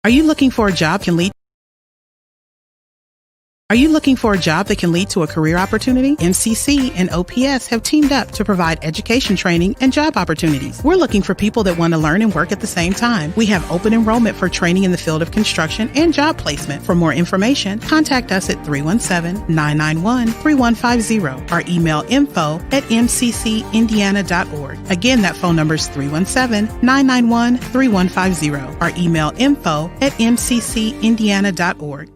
Are you looking for a job Are you looking for a job that can lead to a career opportunity? MCC and OPS have teamed up to provide education training and job opportunities. We're looking for people that want to learn and work at the same time. We have open enrollment for training in the field of construction and job placement. For more information, contact us at 317-991-3150 or email info@mccindiana.org. Again, that phone number is 317-991-3150 or email info@mccindiana.org.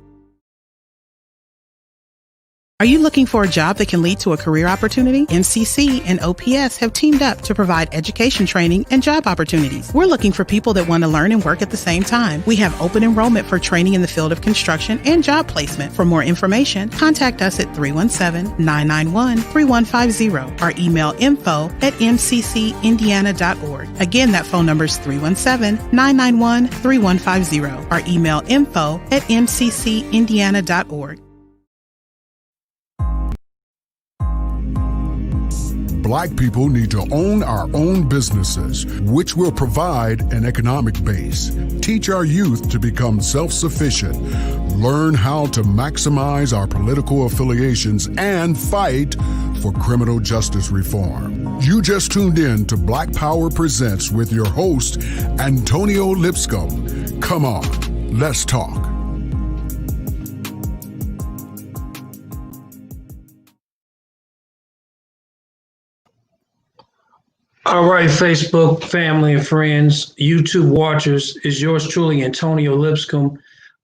Are you looking for a job that can lead to a career opportunity? MCC and OPS have teamed up to provide education training and job opportunities. We're looking for people that want to learn and work at the same time. We have open enrollment for training in the field of construction and job placement. For more information, contact us at 317-991-3150 or email info@mccindiana.org. Again, that phone number is 317-991-3150 or email info@mccindiana.org. Black people need to own our own businesses, which will provide an economic base. Teach our youth to become self-sufficient. Learn how to maximize our political affiliations and fight for criminal justice reform. You just tuned in to Black Power Presents with your host, Antonio Lipscomb. Come on, let's talk. All right, Facebook family and friends, YouTube watchers, is yours truly, Antonio Lipscomb.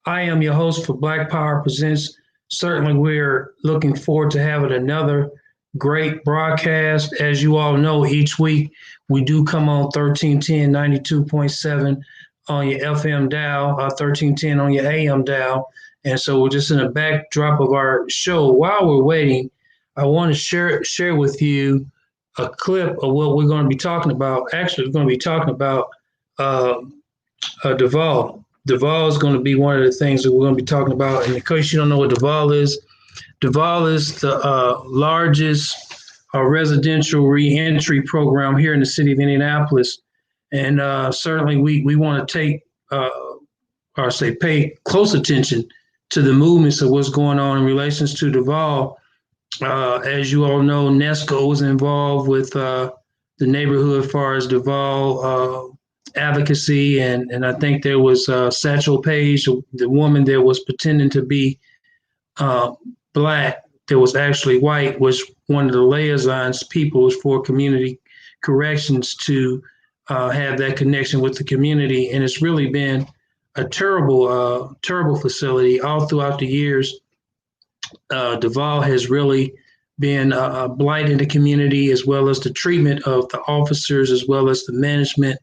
I am your host for Black Power Presents. Certainly, we're looking forward to having another great broadcast. As you all know, each week we do come on 1310 92.7 on your FM dial, 1310 on your AM dial. And so we're just in the backdrop of our show. While we're waiting, I want to share with you a clip of what we're going to be talking about. Actually, we're going to be talking about Duval. Duval is going to be one of the things that we're going to be talking about. And in case you don't know what Duval is the largest residential reentry program here in the city of Indianapolis. And certainly we want to take, pay close attention to the movements of what's going on in relations to Duval. As you all know, NESCO was involved with the neighborhood as far as Duval advocacy, and I think there was Satchel Paige, the woman that was pretending to be Black, that was actually white, was one of the liaisons people for community corrections to have that connection with the community. And it's really been a terrible facility all throughout the years. Duval has really been a blight in the community, as well as the treatment of the officers, as well as the management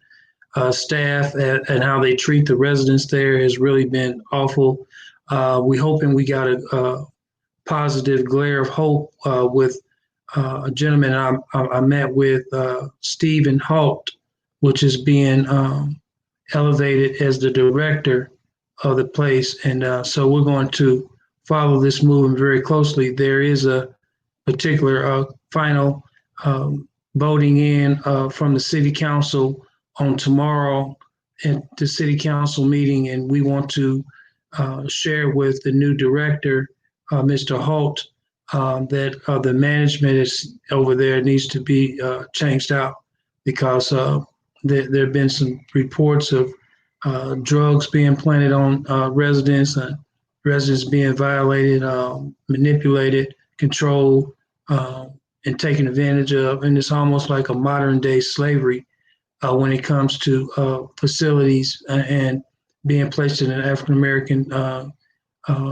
staff, and how they treat the residents there has really been awful. We're hoping we got a positive glare of hope with a gentleman I met with, Stephen Halt, which is being elevated as the director of the place. And so we're going to follow this movement very closely. There is a particular final voting in from the city council on tomorrow at the city council meeting, and we want to share with the new director, Mr. Halt, that the management is over there needs to be changed out, because there have been some reports of drugs being planted on residents, residents being violated, manipulated, controlled, and taken advantage of. And it's almost like a modern day slavery when it comes to facilities and being placed in an African-American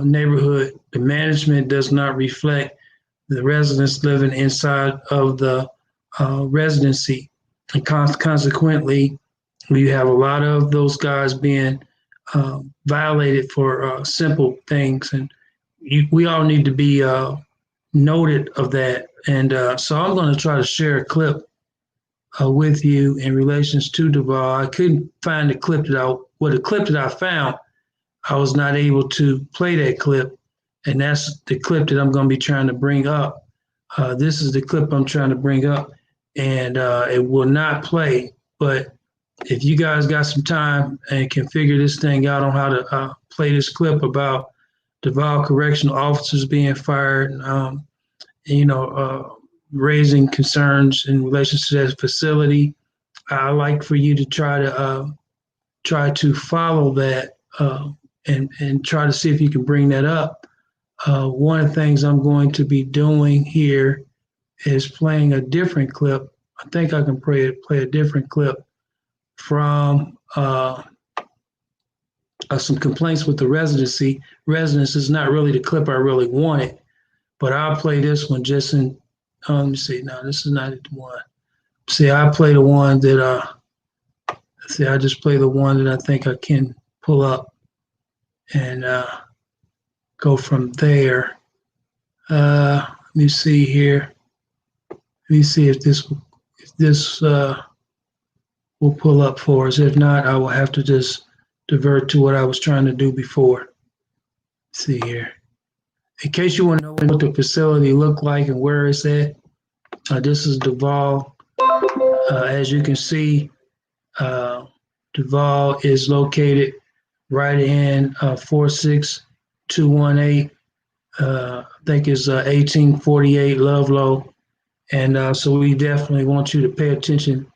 neighborhood. The management does not reflect the residents living inside of the residency. And consequently, we have a lot of those guys being violated for simple things. And we all need to be noted of that. And so I'm going to try to share a clip with you in relations to Duval. I couldn't find the clip the clip that I found, I was not able to play that clip. And that's the clip that I'm going to be trying to bring up. This is the clip I'm trying to bring up, and it will not play, but if you guys got some time and can figure this thing out on how to play this clip about Duval correctional officers being fired, raising concerns in relation to that facility, I like for you to try to follow that and try to see if you can bring that up. One of the things I'm going to be doing here is playing a different clip. I think I can play a different clip from some complaints with the residency. Residents is not really the clip I really wanted, but I'll play this one just in, let me see, no, this is not the one. See, I play the one that, I just play the one that I think I can pull up and go from there. Let me see here. Let me see if this will pull up for us. If not, I will have to just divert to what I was trying to do before. Let's see here. In case you want to know what the facility looked like and where it's at, this is Duval. As you can see, Duval is located right in 46218. I think it's 1848 Lovelow. And so we definitely want you to pay attention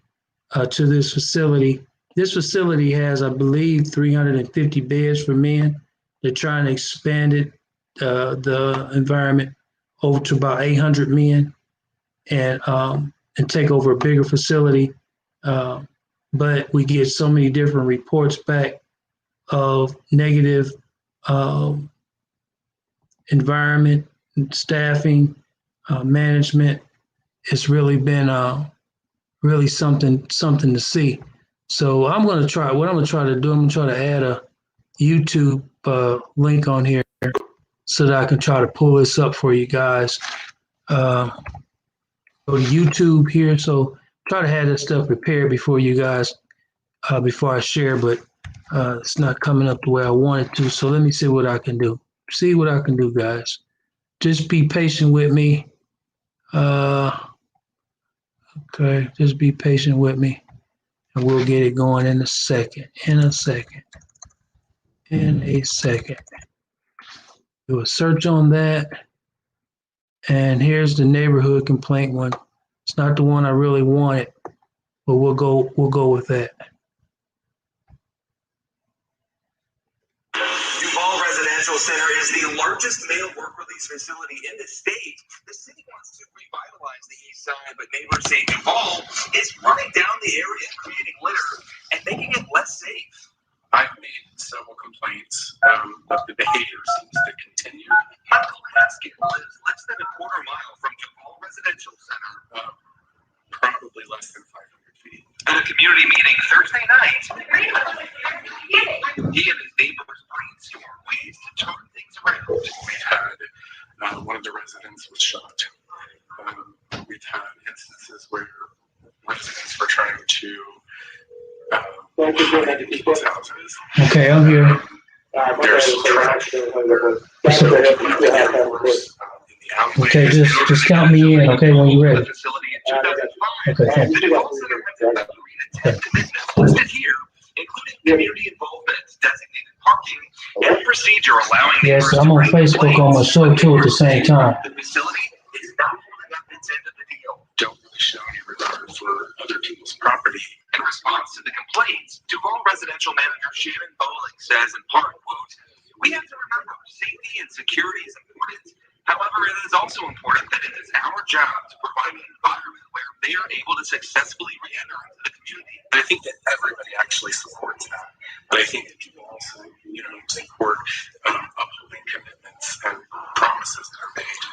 to this facility. This facility has, I believe, 350 beds for men. They're trying to expand it, the environment, over to about 800 men and take over a bigger facility. But we get so many different reports back of negative environment, staffing, management. It's really been really something to see. So what I'm going to try to do, I'm going to try to add a YouTube link on here so that I can try to pull this up for you guys. Go to YouTube here. So try to have this stuff prepared before you guys, before I share, but it's not coming up the way I want it to. So let me see what I can do. See what I can do, guys. Just be patient with me. Okay, just be patient with me, and we'll get it going in a second. Do a search on that, and here's the neighborhood complaint one. It's not the one I really wanted, but we'll go with that. Duval Residential Center is the largest male work release facility in the state. The city wants to revitalize the east side, but neighbors say Duval is running down the area, creating litter and making it less safe. I've made several complaints, but the behavior seems to continue. Michael Haskell lives less than a quarter mile from Duval Residential Center. Probably less than 500 feet. At a community meeting Thursday night, he and his neighbors brainstormed ways to turn things around. We've had one of the residents was shot. We've had instances where residents were trying to hide in people's houses. Okay, I'm here. There's trash. Okay, just count me in. Okay, when you're ready. Okay, thank you. The Duval Center has agreed to 10 commitments listed here, including community involvement, designated parking, and procedure allowing Yes, neighbors I'm to on raise Facebook on my complaints. show too at the same time. The facility is not holding up its end of the deal. Don't really show any regard for other people's property. In response to the complaints, Duval Residential Manager Shannon Bowling says in part, quote, "We have to remember safety and security is important. However, it is also important that it is our job to provide an environment where they are able to successfully re-enter into the community." I think that everybody actually supports that. But I think that people also, support upholding commitments and promises that are made,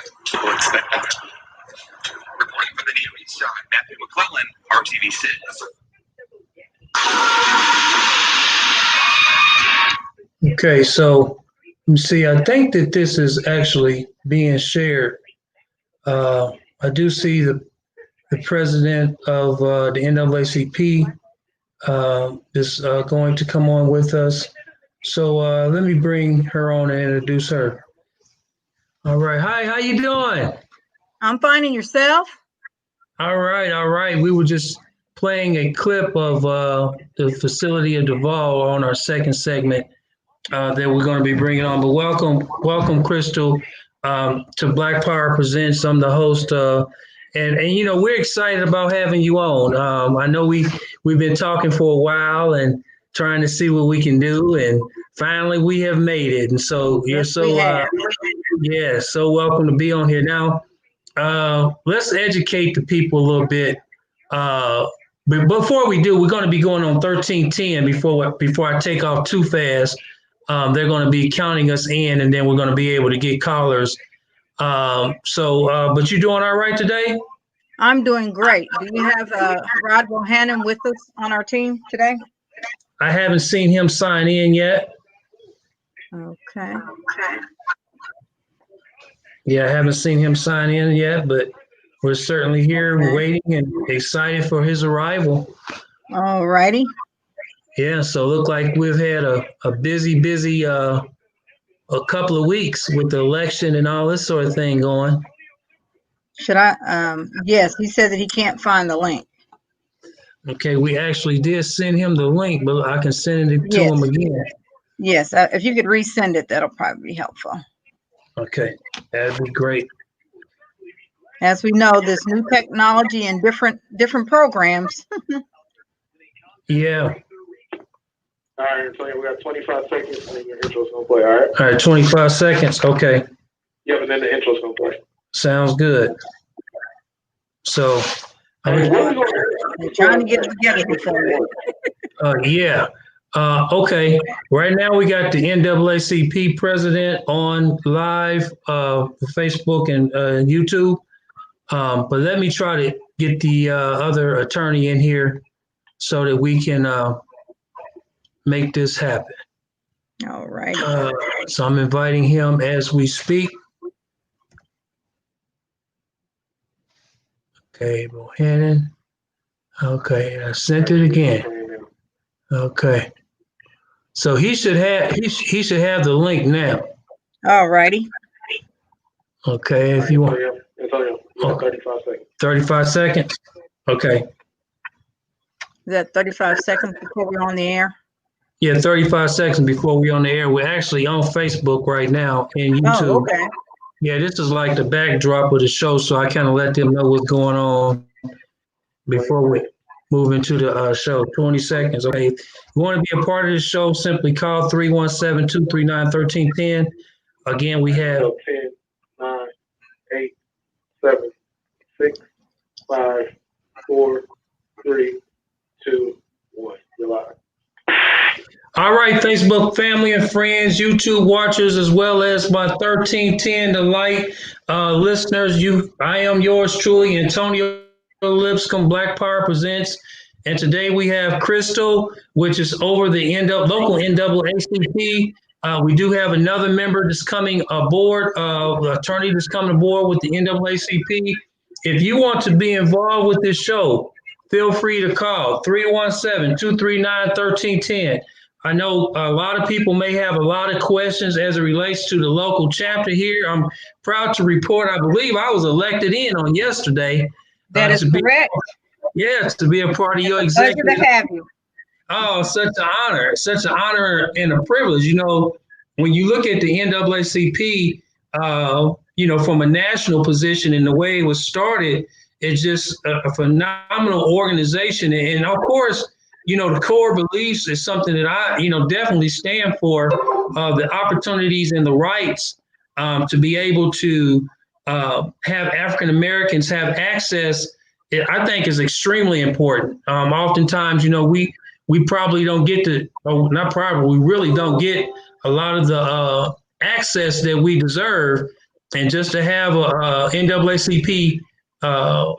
that people expect them to be. Reporting for the New East Side, Matthew McClellan, RTV6. Okay, so you see, I think that this is actually being shared. I do see the president of the NAACP is going to come on with us. So let me bring her on and introduce her. All right. Hi, how you doing? I'm finding yourself. All right. We were just playing a clip of the facility of Duval on our second segment that we're going to be bringing on. But welcome, Crystal, to Black Power Presents. I'm the host, and you know we're excited about having you on. I know we've been talking for a while and trying to see what we can do, and finally we have made it. And so you're so so welcome to be on here now. Let's educate the people a little bit. But before we do, we're going to be going on 1310 before I take off too fast. They're going to be counting us in, and then we're going to be able to get callers. But you doing all right today? I'm doing great. Do you have Rod Bohannon with us on our team today? I haven't seen him sign in yet. Okay. Yeah, I haven't seen him sign in yet, but we're certainly here. We're waiting and excited for his arrival. All righty. Yeah, so look like we've had a busy a couple of weeks with the election and all this sort of thing going. Should I? Yes, he said that he can't find the link. Okay, we actually did send him the link, but I can send it to him again. Yes, if you could resend it, that'll probably be helpful. Okay, that'd be great. As we know, this new technology and different programs. Yeah. All right, so we got 25 seconds and then your intro's gonna play, all right? All right, 25 seconds. Okay. Yep, and then the intro's gonna play. Sounds good. So, We're trying to get it together before. yeah. Okay. Right now we got the NAACP president on live Facebook and YouTube. But let me try to get the other attorney in here so that we can make this happen. All right. So I'm inviting him as we speak. Okay, Bohannon. Okay, I sent it again. Okay. So he should have the link now. All righty. Okay, if you want. It's on you. You got 35 seconds. 35 seconds? Okay. Is that 35 seconds before we're on the air? Yeah, 35 seconds before we're on the air. We're actually on Facebook right now and YouTube. Oh, okay. Yeah, this is like the backdrop of the show, so I kind of let them know what's going on before we move into the show. 20 seconds. Okay. If you want to be a part of the show, simply call 317-239-1310. Again, we have 10, 9, 8, 7, 6, 5, 4, 3, 2, 1. You're live. all right, Facebook family and friends, YouTube watchers, as well as my 1310 The Light listeners. I am yours truly, Antonio Lipscomb, Black Power Presents. And today we have Crystal, which is over the local NAACP. We do have another member that's coming aboard, attorney that's coming aboard with the NAACP. If you want to be involved with this show, feel free to call 317-239-1310. I know a lot of people may have a lot of questions as it relates to the local chapter here. I'm proud to report, I believe I was elected in on yesterday. That is correct. Yes, to be a part of your executive. Pleasure to have you. Oh, such an honor and a privilege. You know, when you look at the NAACP, from a national position and the way it was started, it's just a phenomenal organization. And of course, the core beliefs is something that I, definitely stand for, the opportunities and the rights to be able to have African Americans have access. I think is extremely important. Oftentimes, we probably don't get we really don't get a lot of the access that we deserve. And just to have a NAACP, a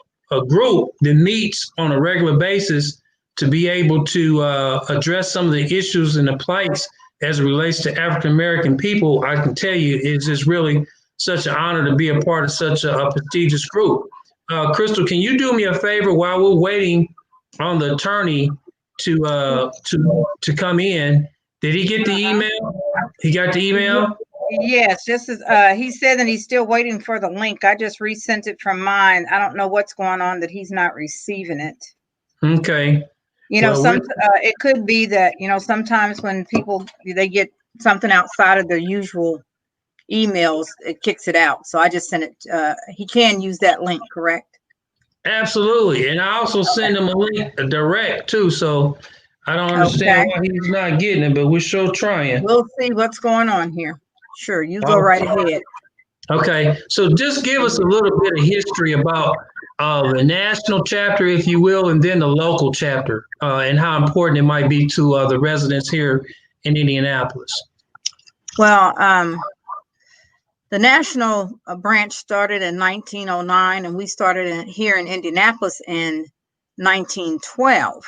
group that meets on a regular basis to be able to address some of the issues and the plights as it relates to African American people, I can tell you it's just really such an honor to be a part of such a prestigious group. Crystal, can you do me a favor while we're waiting on the attorney to come in? Did he get the email? He got the email? Yes, just as he said that he's still waiting for the link. I just resent it from mine. I don't know what's going on that he's not receiving it. Okay. You know, Well, it could be that, you know, sometimes when people, they get something outside of their usual emails, it kicks it out. So I just sent it. He can use that link, correct? absolutely. And I also send him a link direct too. So I don't understand Okay. why he's not getting it, but we're sure trying. We'll see what's going on here. Sure. You go Okay. right ahead. Okay. So just give us a little bit of history about the national chapter, if you will, and then the local chapter, and how important it might be to the residents here in Indianapolis. Well, the national branch started in 1909, and we started here in Indianapolis in 1912.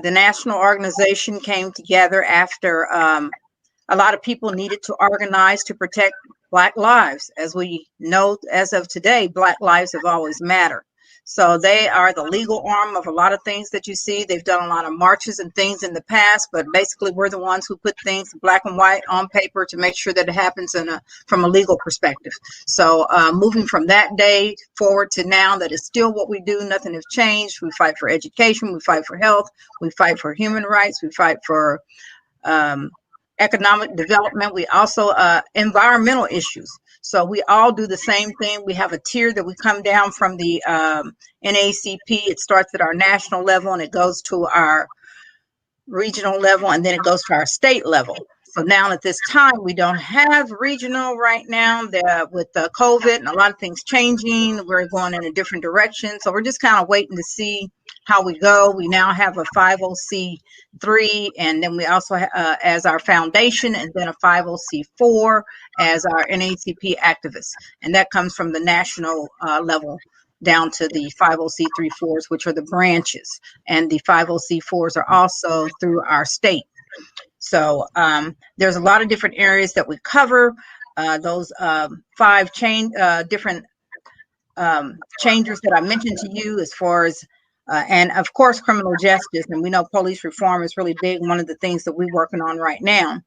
The national organization came together after a lot of people needed to organize to protect Black lives. As we know, as of today, Black lives have always mattered. So they are the legal arm of a lot of things that you see. They've done a lot of marches and things in the past, but basically we're the ones who put things black and white on paper to make sure that it happens from a legal perspective. So moving from that day forward to now, that is still what we do. Nothing has changed. We fight for education. We fight for health. We fight for human rights. We fight for economic development. We also environmental issues. So we all do the same thing. We have a tier that we come down from the NAACP. It starts at our national level and it goes to our regional level, and then it goes to our state level. So now at this time, we don't have regional right now. With the COVID and a lot of things changing, we're going in a different direction. So we're just kind of waiting to see how we go. We now have a 50C3, and then we also as our foundation, and then a 50C4 as our NAACP activists. And that comes from the national level down to the 50C34s, which are the branches. And the 50C4s are also through our state. So there's a lot of different areas that we cover. Those 5 different changers that I mentioned to you, as far as and of course criminal justice, and we know police reform is really big, one of the things that we're working on right now.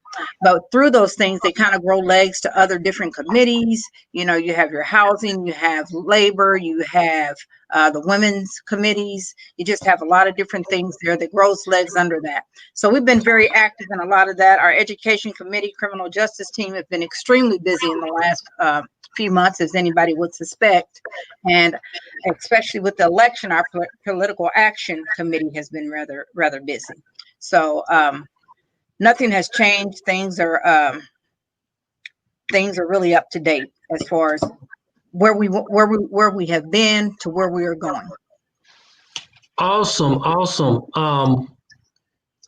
But through those things, they kind of grow legs to other different committees. You know, you have your housing, you have labor, you have the women's committees. You just have a lot of different things there that grows legs under that. So we've been very active in a lot of that. Our education committee, criminal justice team have been extremely busy in the last few months, as anybody would suspect. And especially with the election, our political action committee has been rather busy. So nothing has changed. Things are really up to date as far as where we have been to where we are going. Awesome.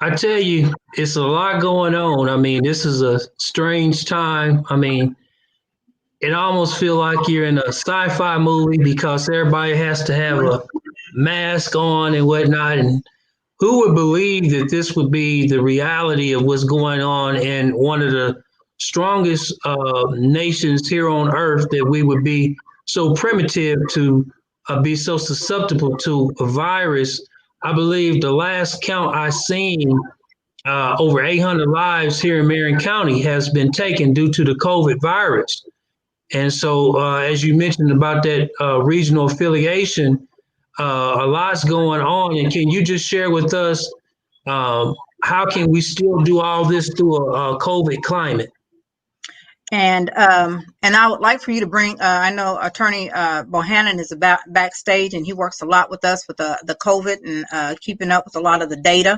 I tell you, it's a lot going on. I mean, this is a strange time. I mean, it almost feels like you're in a sci-fi movie because everybody has to have a mask on and whatnot. And who would believe that this would be the reality of what's going on in one of the strongest nations here on earth, that we would be so primitive to be so susceptible to a virus? I believe the last count I seen, over 800 lives here in Marion County has been taken due to the COVID virus. And so, as you mentioned about that regional affiliation, a lot's going on. And can you just share with us how can we still do all this through a COVID climate? And I would like for you to bring. I know Attorney Bohannon is backstage, and he works a lot with us with the COVID and keeping up with a lot of the data.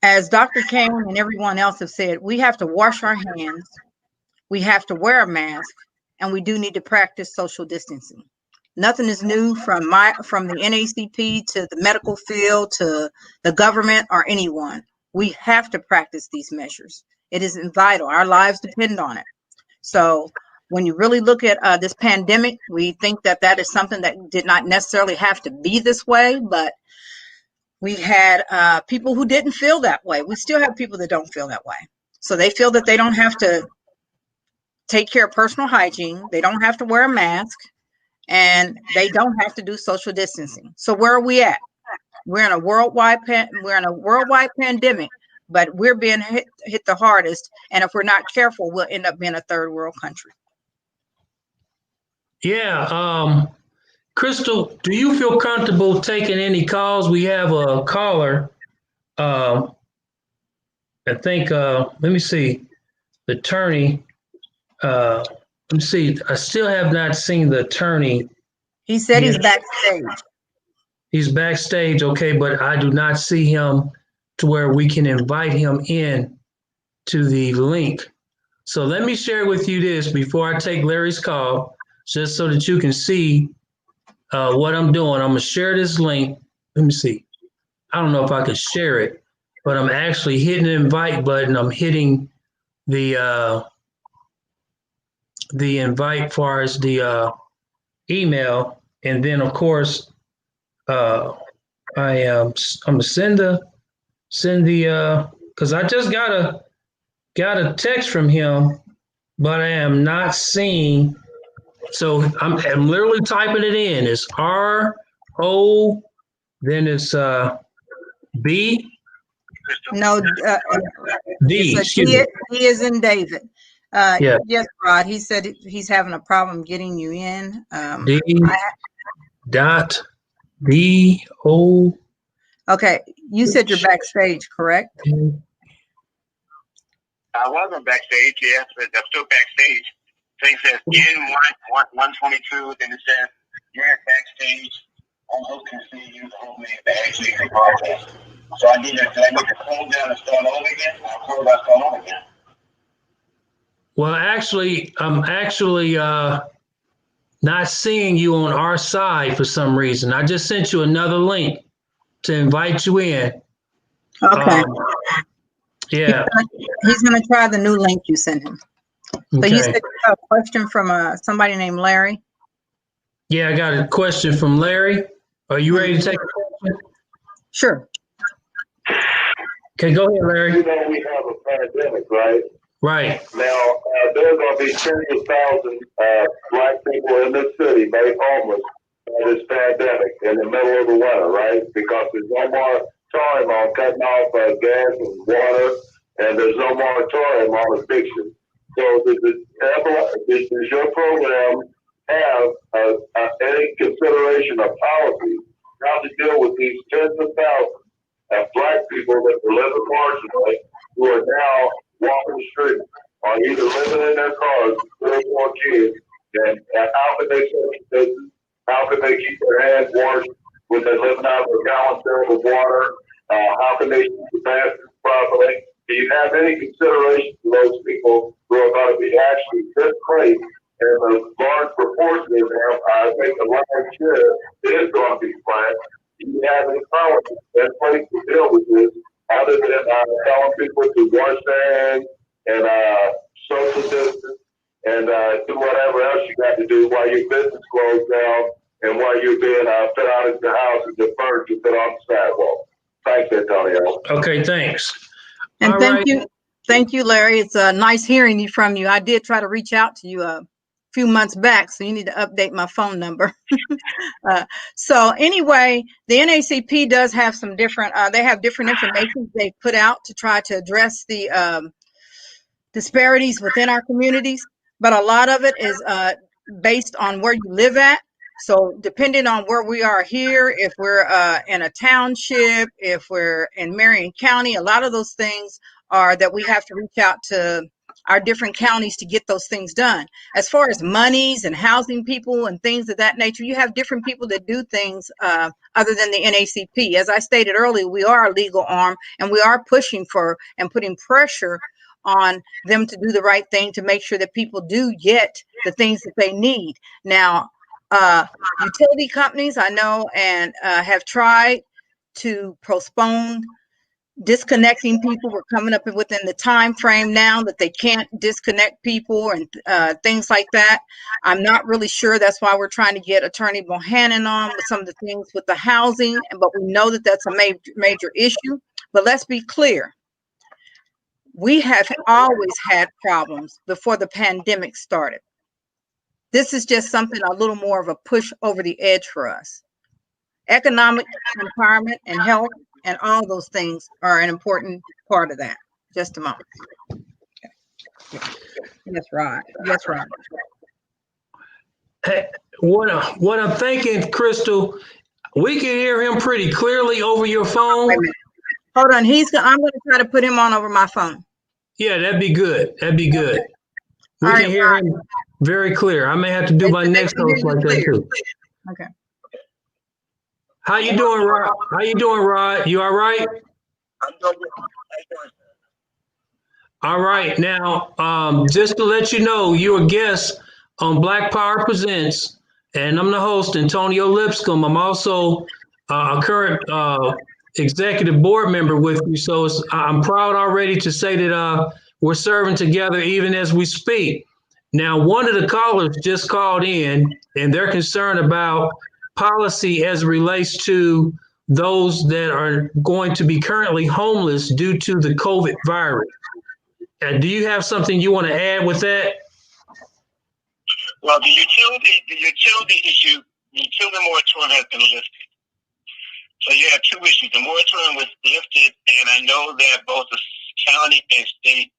As Dr. Kane and everyone else have said, we have to wash our hands. We have to wear a mask, and we do need to practice social distancing. Nothing is new from the NAACP to the medical field to the government or anyone. We have to practice these measures. It is vital. Our lives depend on it. So when you really look at this pandemic, we think that is something that did not necessarily have to be this way, but we had people who didn't feel that way. We still have people that don't feel that way. So they feel that they don't have to take care of personal hygiene. They don't have to wear a mask, and they don't have to do social distancing. So where are we at? We're in a worldwide pandemic, but we're being hit the hardest. And if we're not careful, we'll end up being a third world country. Yeah. Crystal, do you feel comfortable taking any calls? We have a caller. I think, let me see, the attorney. Let me see. I still have not seen the attorney. He said he's Yes. backstage. He's backstage, okay, but I do not see him to where we can invite him in to the link. So let me share with you this before I take Larry's call, just so that you can see what I'm doing. I'm gonna share this link. Let me see. I don't know if I can share it, but I'm actually hitting the invite button. I'm hitting the invite far as the email, and then of course I'm gonna send the because I just got a text from him, but I am not seeing. So I'm literally typing it in. It's RO, then it's B No, D. it's a Excuse me. D is in David. Yeah. Yes, Rod. He said he's having a problem getting you in. D dot D O. Okay, you said you're backstage, correct? I wasn't backstage, yes, but I'm still backstage. Thing says in 122, then it says you're backstage. I'm hoping to see you hold me backstage in the broadcast. So I need to close down and start over again. I'll close out and start over again. Well, actually, I'm not seeing you on our side for some reason. I just sent you another link to invite you in. Okay. Yeah. He's gonna try the new link you sent him. So Okay. you said you have a question from somebody named Larry? Yeah, I got a question from Larry. Are you ready to take a question? Sure. Okay, go ahead, Larry. You know, we have a pandemic, right? Right. Now, there are going to be tens of thousands of black people in this city made homeless by this pandemic in the middle of the winter, right? Because there's no more time on cutting off gas and water, and there's no moratorium on eviction. So does your program have any consideration of policy how to deal with these tens of thousands of black people that are living marginally who are now walking the street or either living in their cars with 4 kids, and how can they social distance? How can they keep their hands washed when they're living out of a gallon filled of water? How can they use the bathrooms properly? Do you have any consideration for those people who are going to be actually displaced? And a large proportion of them, I think a large share is going to be black. Do you have any policies in place to deal with this other than telling people to wash their hands and social distance and do whatever else you got to do while your business closed down and while you're being put out of the house and the furniture put on the sidewalk? Thanks, Antonio. Okay, thanks. And All thank right. you. Thank you, Larry. It's nice hearing you from you. I did try to reach out to you a few months back, so you need to update my phone number. So anyway, the NAACP does have some different, they have different information they put out to try to address the disparities within our communities, but a lot of it is based on where you live at. So depending on where we are here, if we're in a township, if we're in Marion County, a lot of those things are that we have to reach out to our different counties to get those things done. As far as monies and housing people and things of that nature, you have different people that do things other than the NAACP. As I stated earlier, we are a legal arm and we are pushing for and putting pressure on them to do the right thing to make sure that people do get the things that they need. Now, utility companies, I know, and have tried to postpone disconnecting people. We're coming up within the time frame now that they can't disconnect people and things like that. I'm not really sure. That's why we're trying to get Attorney Bohannon on with some of the things with the housing, but we know that that's a major issue. But let's be clear. We have always had problems before the pandemic started. This is just something a little more of a push over the edge for us. Economic empowerment and health and all those things are an important part of that. Just a moment. Okay. Yes, Rod. Yes, Rod. Hey, what I'm thinking, Crystal, we can hear him pretty clearly over your phone. Wait a minute. Hold on. I'm going to try to put him on over my phone. Yeah, that'd be good. That'd be good. We All can right, hear Rod. him very clear. I may have to do my next host like that too. Okay. How you doing, Rod? How you doing, Rod? You all right? I'm doing good. How you doing? All right. Now, just to let you know, you're a guest on Black Power Presents, and I'm the host, Antonio Lipscomb. I'm also a current executive board member with you, so I'm proud already to say that we're serving together even as we speak. Now, one of the callers just called in, and they're concerned about policy as it relates to those that are going to be currently homeless due to the COVID virus. Do you have something you want to add with that? Well, the utility issue, the utility moratorium has been lifted. So you have two issues. The moratorium was lifted, and I know that both the county and state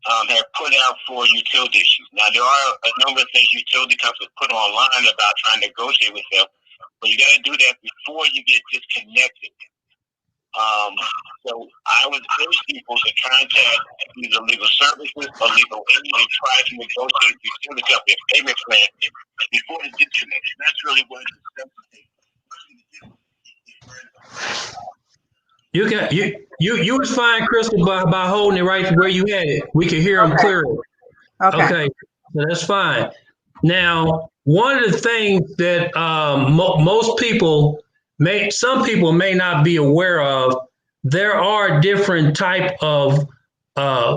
have put out for utility issues. Now, there are a number of things utility companies put online about trying to negotiate with them, but you got to do that before you get disconnected. So I would urge people to contact either legal services or legal aid and try to negotiate with utility company payment plan before the disconnection. That's really what it's You was fine, Crystal, by holding it right where you had it. We could hear them clearly. Okay, so that's fine. Now, one of the things that most people some people may not be aware of, there are different type of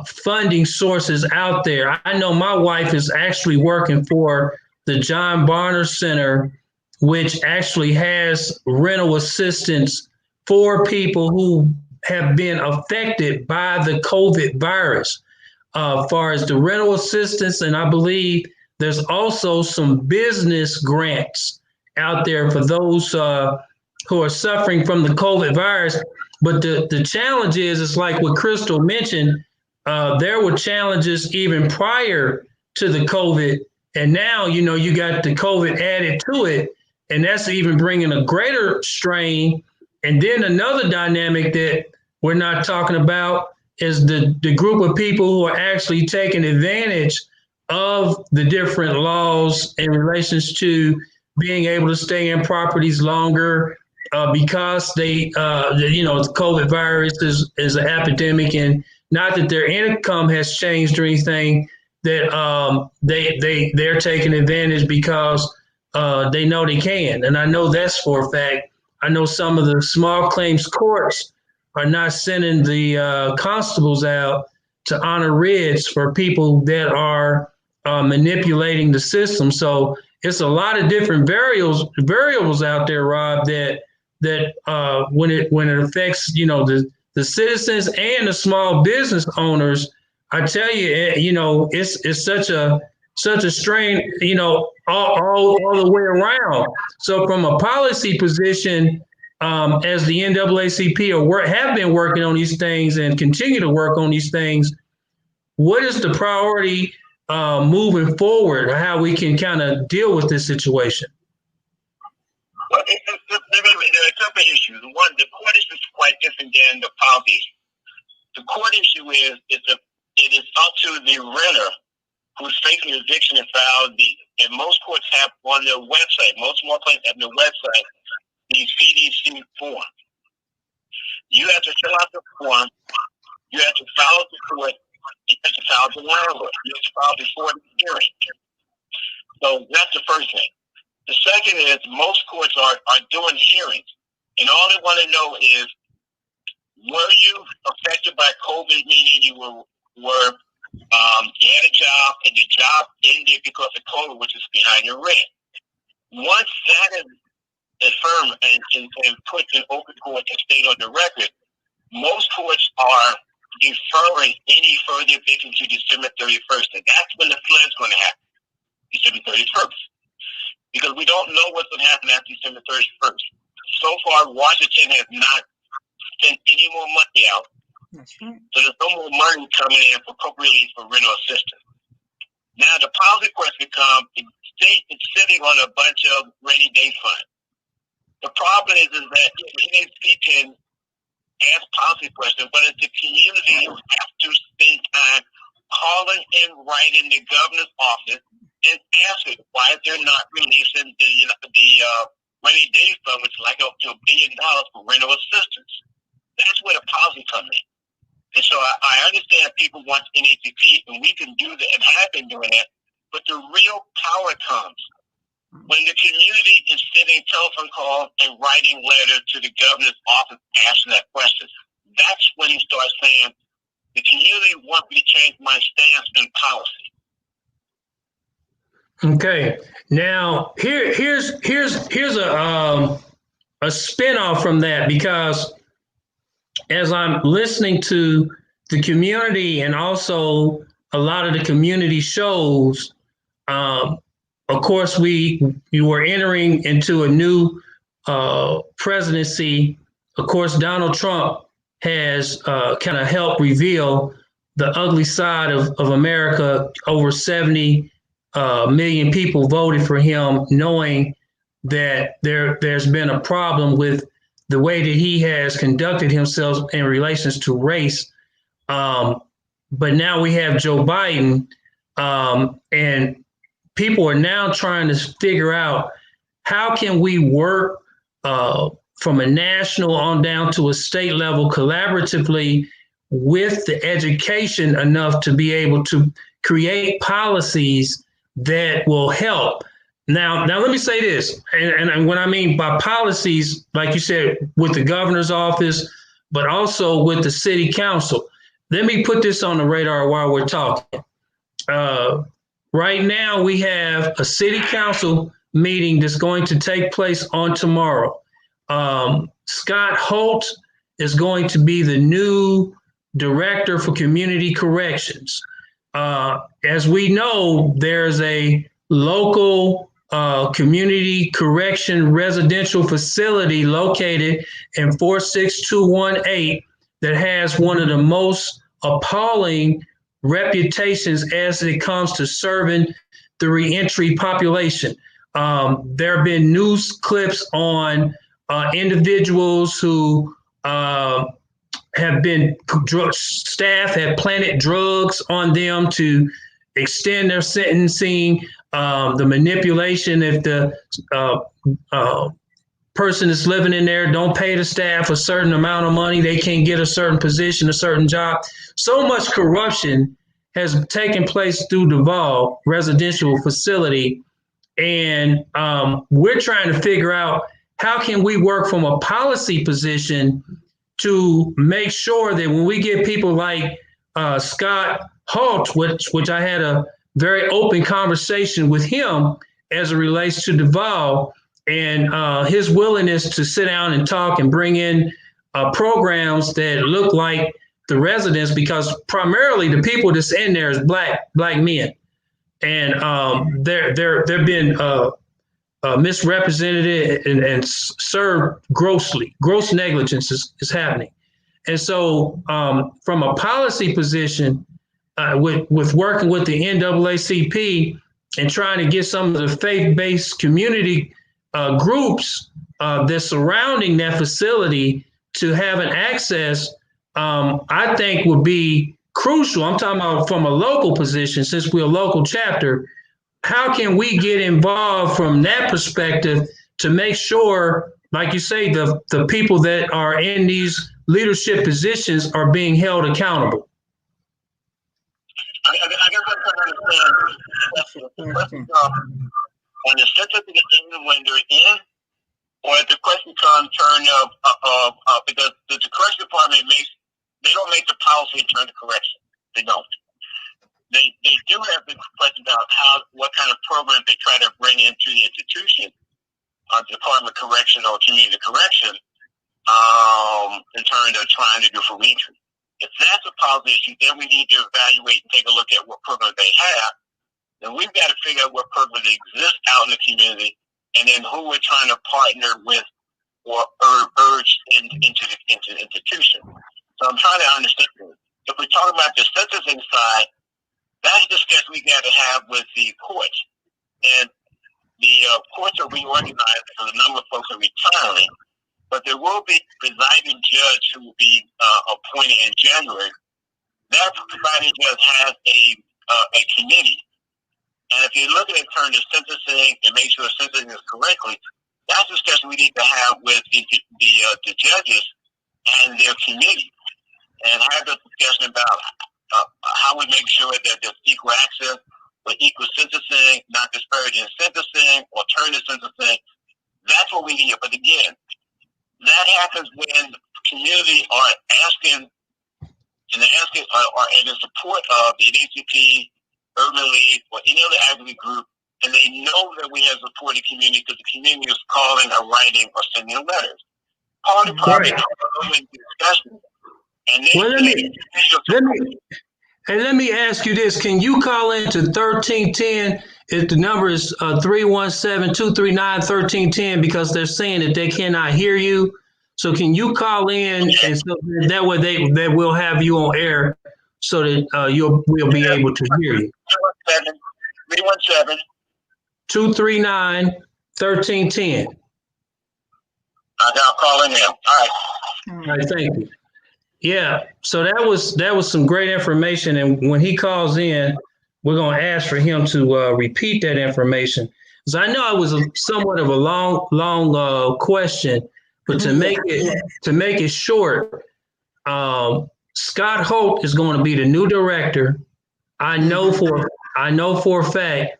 funding sources out there. I know my wife is actually working for the John Barner Center, which actually has rental assistance for people who have been affected by the COVID virus. As far as the rental assistance, and I believe there's also some business grants out there for those who are suffering from the COVID virus. But the challenge is, it's like what Crystal mentioned, there were challenges even prior to the COVID. And now, you got the COVID added to it, and that's even bringing a greater strain. And then another dynamic that we're not talking about is the group of people who are actually taking advantage of the different laws in relations to being able to stay in properties longer because the COVID virus is an epidemic, and not that their income has changed or anything, that they're taking advantage because they know they can. And I know that's for a fact. I know some of the small claims courts are not sending the constables out to honor writs for people that are manipulating the system. So it's a lot of different variables out there, Rob, that when it affects the citizens and the small business owners, I tell you, it's such a strain, all the way around. So from a policy position, as the NAACP have been working on these things and continue to work on these things, what is the priority moving forward? How we can kind of deal with this situation? Well, there are a couple of issues. One, the court issue is quite different than the policy issue. The court issue is it is up to the renter who's facing eviction and and most courts have on their website, most more places have their website, the CDC form. You have to fill out the form. You have to file it to court. You have to file the landlord. You have to file before the hearing. So that's the first thing. The second is most courts are doing hearings, and all they want to know is, were you affected by COVID, meaning you you had a job and the job ended because of COVID, which is behind your rent. Once that is affirmed and put in open court and stayed on the record, most courts are deferring any further eviction to December 31st, and that's when the flood's going to happen, December 31st. Because we don't know what's going to happen after December 31st. So far, Washington has not sent any more money out. That's right. So there's no more money coming in for COVID relief for rental assistance. Now, the policy question becomes, state is sitting on a bunch of rainy day funds. The problem is that NAC can ask policy questions, but it's the community who have to spend time calling and writing the governor's office and asking why they're not releasing the rainy day fund, which is like up to $1 billion for rental assistance. That's where the policy comes in. And so I understand people want NACP, and we can do that and have been doing that, but the real power comes when the community is sending telephone calls and writing letters to the governor's office asking that question. That's when he starts saying, the community wants me to change my stance in policy. Okay. Now here's a spinoff from that, because as I'm listening to the community and also a lot of the community shows, of course, you were entering into a new presidency. Of course, Donald Trump has kind of helped reveal the ugly side of America. Over 70 million people voted for him, knowing that there's been a problem with the way that he has conducted himself in relations to race. But now we have Joe Biden, and people are now trying to figure out how can we work from a national on down to a state level collaboratively with the education enough to be able to create policies that will help. Now let me say this, and what I mean by policies, like you said, with the governor's office, but also with the city council. Let me put this on the radar while we're talking. Right now, we have a city council meeting that's going to take place on tomorrow. Scott Holt is going to be the new director for community corrections. As we know, there's a local community correction residential facility located in 46218 that has one of the most appalling reputations as it comes to serving the reentry population. There have been news clips on individuals who have been staff have planted drugs on them to extend their sentencing. The manipulation, if the person that's living in there don't pay the staff a certain amount of money, they can't get a certain position, a certain job. So much corruption has taken place through Duval residential facility. And we're trying to figure out how can we work from a policy position to make sure that when we get people like Scott Holt, which I had a very open conversation with him as it relates to Duval and his willingness to sit down and talk and bring in programs that look like the residents, because primarily the people that's in there is black men, and they're being misrepresented and served grossly. Gross negligence is happening, and so from a policy position, with working with the NAACP and trying to get some of the faith-based community groups that's surrounding that facility to have an access, I think would be crucial. I'm talking about from a local position, since we're a local chapter. How can we get involved from that perspective to make sure, like you say, the people that are in these leadership positions are being held accountable? I guess I'm trying to understand when the certificate is when they're in, or if the question comes because the correction department they don't make the policy in terms of correction. They don't. They do have the question about what kind of program they try to bring into the institution, Department of Correction or Community Correction, in terms of trying to do for reentry. If that's a policy issue, then we need to evaluate and take a look at what programs they have. Then we've got to figure out what programs exist out in the community, and then who we're trying to partner with or urge into the institution. So I'm trying to understand. If we're talking about the sentencing side, that's a discussion we got to have with the courts. And the courts are reorganized and a number of folks are retiring, but there will be a presiding judge who will be appointed in January. That presiding judge has a committee. And if you look at it in terms of sentencing and make sure sentencing is correctly, that's a discussion we need to have with the judges and their committee, and have a discussion about how we make sure that there's equal access with equal sentencing, not disparaging sentencing, alternative sentencing. That's what we need. But again, that happens when the community are asking, and they're asking, are in support of the NAACP, Urban League, or any other advocacy group, and they know that we have supported community because the community is calling or writing or sending letters. Part of the problem is discussion. And let me ask you this. Can you call into 1310 if the number is 317-239-1310 because they're saying that they cannot hear you? So can you call in and so that way they will have you on air so that we'll be able to hear you. 317-239-1310. I'll call in now. All right. All right, thank you. Yeah, so that was some great information, and when he calls in, we're going to ask for him to repeat that information. Because I know it was somewhat of a long question, but to make it short, Scott Holt is going to be the new director. I know for a fact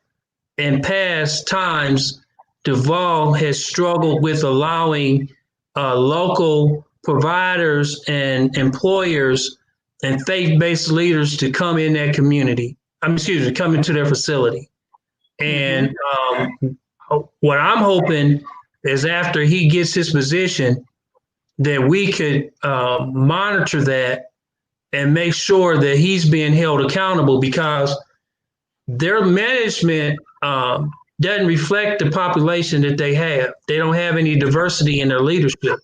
in past times, Duval has struggled with allowing local providers and employers and faith-based leaders to come in that community. Come into their facility. And what I'm hoping is after he gets his position, that we could monitor that and make sure that he's being held accountable, because their management doesn't reflect the population that they have. They don't have any diversity in their leadership.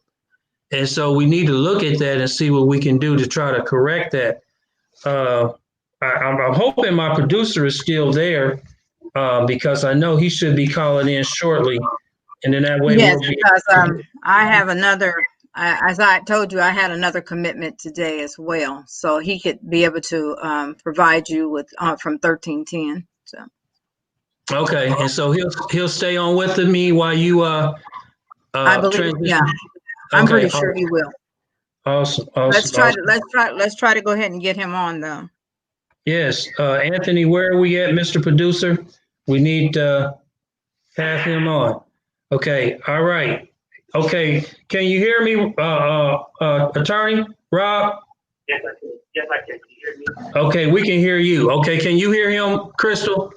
And so we need to look at that and see what we can do to try to correct that. I'm hoping my producer is still there because I know he should be calling in shortly. And then that way, yes, because I have another, as I told you, I had another commitment today as well. So he could be able to provide you with from 1310. So. Okay, and so he'll stay on with me while you I believe, transition. Yeah. I'm pretty sure he will. Awesome. Let's try to go ahead and get him on though. Yes. Anthony, where are we at, Mr. Producer? We need to have him on. Okay. All right. Okay. Can you hear me, Attorney Rob? Yes, I can. Yes, I can. Can you hear me? Okay, we can hear you. Okay. Can you hear him, Crystal?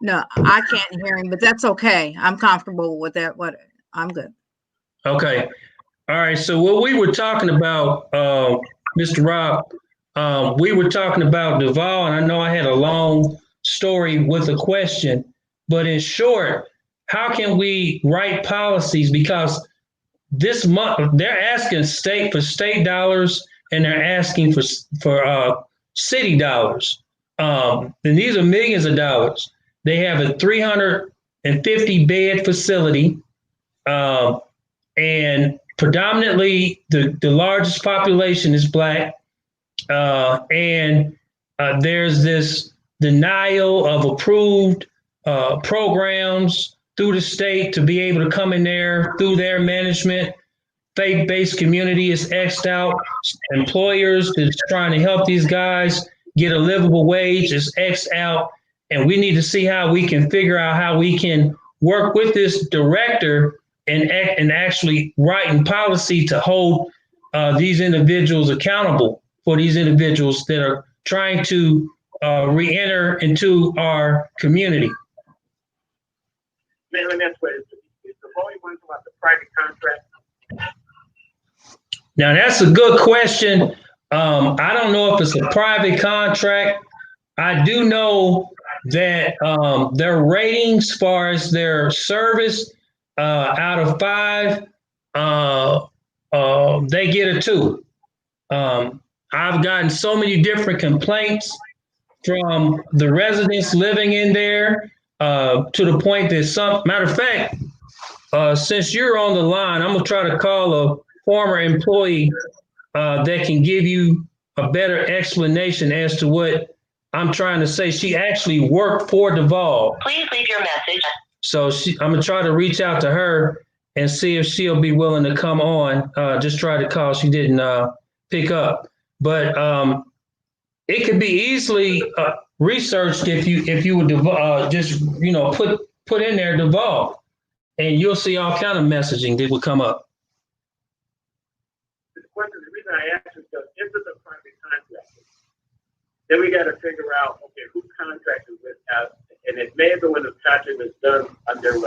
No, I can't hear him, but that's okay. I'm comfortable with that. I'm good. Okay. All right. So what we were talking about, Mr. Rob, we were talking about Duval, and I know I had a long story with a question, but in short, how can we write policies? Because this month they're asking state dollars and they're asking for city dollars. And these are millions of dollars. They have a 350 bed facility, and predominantly the largest population is Black. And there's this denial of approved programs through the state to be able to come in there through their management. Faith-based community is X'd out. Employers that's trying to help these guys get a livable wage is X'd out. And we need to see how we can figure out how we can work with this director and actually writing policy to hold these individuals accountable for these individuals that are trying to re-enter into our community. Let me ask you, is the only one about the private contract? Now, that's a good question. I don't know if it's a private contract. I do know that their ratings as far as their service out of 5, they get a 2. I've gotten so many different complaints from the residents living in there to the point that matter of fact, since you're on the line, I'm gonna try to call a former employee that can give you a better explanation as to what I'm trying to say. She actually worked for Duval. Please leave your message. So I'm gonna try to reach out to her and see if she'll be willing to come on. Just try to call. She didn't pick up, but it could be easily researched if you would just put in there Duval, and you'll see all kind of messaging that will come up. The reason I asked is because if it's a private contractor, then we got to figure out, okay, who contracted with us, and it may have been when the contract was done under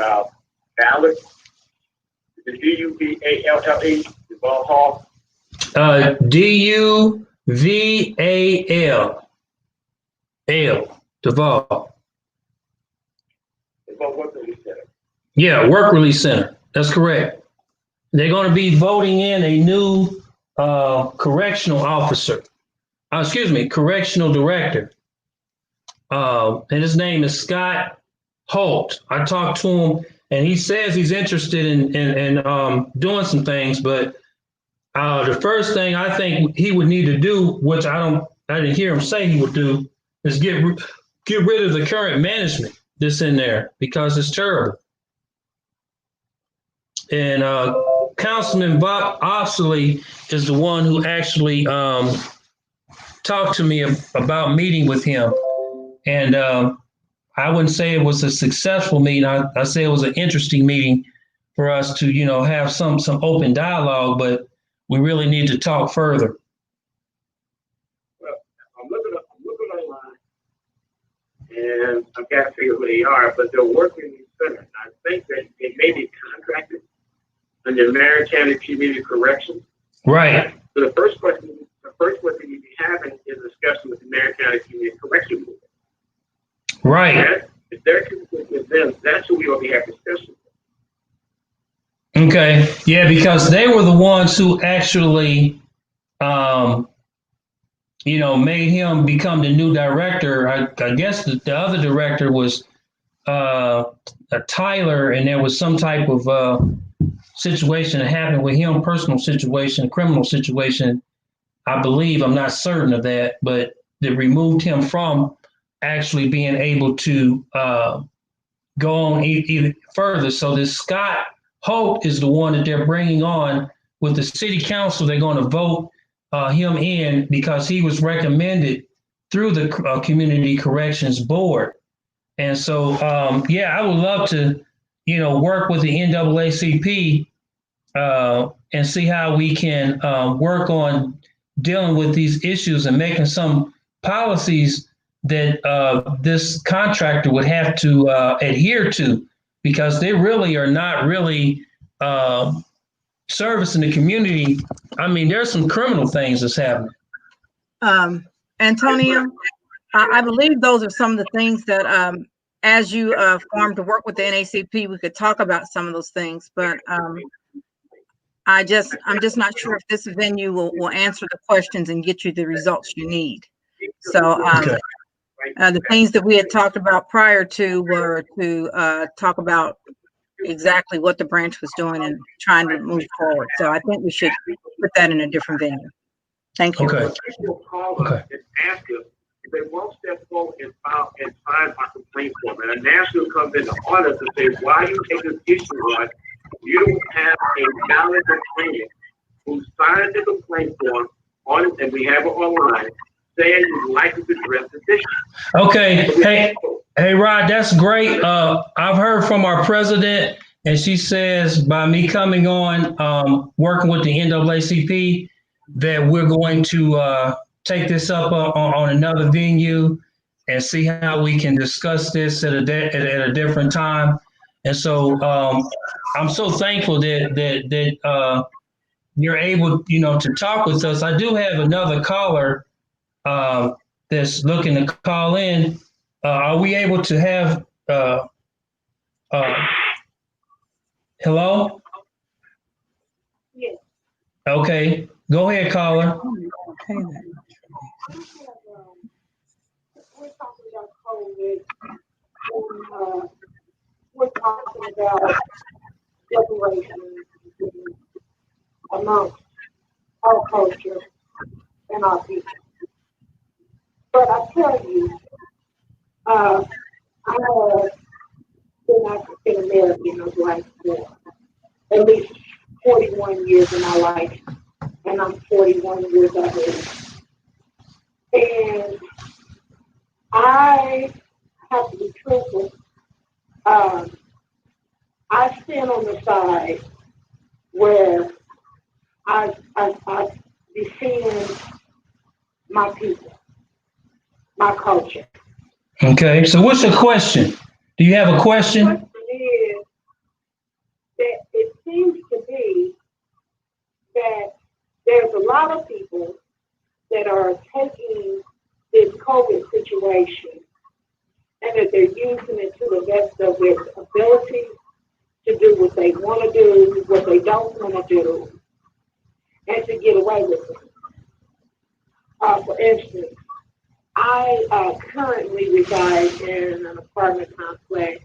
ballot, the DUVALLE, Duval Hall. DUVAL, Duval. Duval Work Release Center. Yeah, Work Release Center. That's correct. They're going to be voting in a new correctional officer. Correctional director. And his name is Scott Holt. I talked to him, and he says he's interested in doing some things, but the first thing I think he would need to do, which I didn't hear him say he would do, is get rid of the current management that's in there, because it's terrible. And Councilman Bob Oxley is the one who actually talked to me about meeting with him. And I wouldn't say it was a successful meeting. I say it was an interesting meeting for us to, have some open dialogue, but we really need to talk further. Well, I'm looking online, and I've got to figure who they are, but they're working in the center. I think that they may be contracted under Marion County Community Corrections. Right. So the first question you'd be having is a discussion with the Marion County Community Corrections Board. Right. Okay? If they're consistent with them, that's who we will be having discussions with. Okay. Yeah, because they were the ones who actually, made him become the new director. I guess the other director was Tyler, and there was some type of situation that happened with him, personal situation, criminal situation, I believe. I'm not certain of that, but they removed him from actually being able to go on even further. So this Scott Holt is the one that they're bringing on with the city council. They're going to vote him in because he was recommended through the Community Corrections Board. And so, I would love to, work with the NAACP and see how we can work on dealing with these issues and making some policies that this contractor would have to adhere to, because they really are not really servicing the community. I mean, there's some criminal things that's happening. Antonio, I believe those are some of the things that as you form to work with the NAACP, we could talk about some of those things, but I'm just not sure if this venue will answer the questions and get you the results you need. So the things that we had talked about prior to were to talk about exactly what the branch was doing and trying to move forward. So I think we should put that in a different venue. Thank you. Okay. People call us and ask us if they won't step forward and sign our complaint form. And a national comes in to audit us and say, why are you taking this issue on? You don't have a valid complainant who signed the complaint form on it, and we have it online, saying you'd like to address this issue. Okay. Hey, Rod, that's great. I've heard from our president, and she says by me coming on, working with the NAACP, that we're going to take this up on another venue and see how we can discuss this at a different time. And so I'm so thankful that you're able, to talk with us. I do have another caller that's looking to call in. Are we able to have hello? Yes. Okay, go ahead, caller. We're talking about COVID about reparations amongst our culture and our people. But I tell you, I have been African American of life for at least 41 years in my life, and I'm 41 years of age. And I have to be truthful. I stand on the side where I defend my people, my culture. Okay, so what's your question? Do you have a question? The question is that it seems to be that there's a lot of people that are taking this COVID situation and that they're using it to the best of their ability to do what they want to do, what they don't want to do, and to get away with it. For instance, I currently reside in an apartment complex,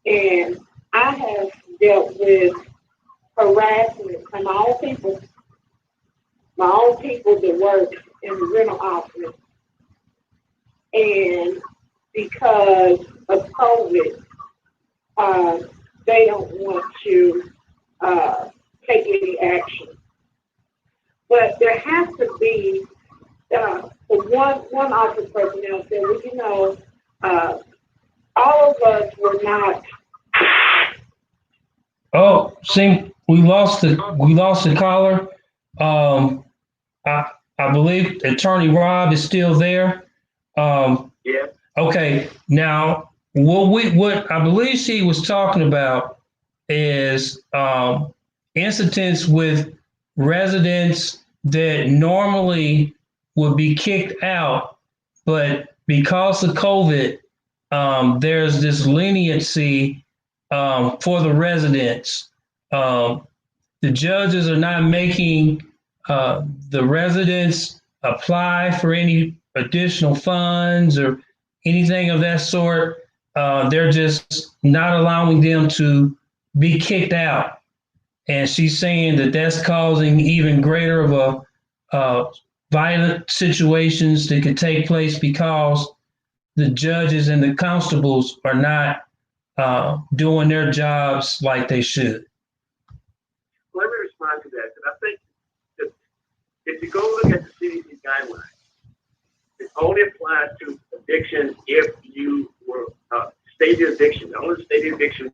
and I have dealt with harassment from my own people that work in the rental office. And because of COVID, they don't want to take any action. But there has to be, one office personnel said, well, you know, all of us were not. Oh, see, we lost the caller. I believe Attorney Rob is still there. Yeah. Okay, now what I believe she was talking about is incidents with residents that normally would be kicked out, but because of COVID, there's this leniency for the residents. The judges are not making the residents apply for any additional funds or anything of that sort. They're just not allowing them to be kicked out. And she's saying that that's causing even greater of a violent situations that could take place because the judges and the constables are not doing their jobs like they should. Let me respond to that. And I think that if you go look at the CDC guidelines, it only applies to eviction if you were stated eviction. The only stated eviction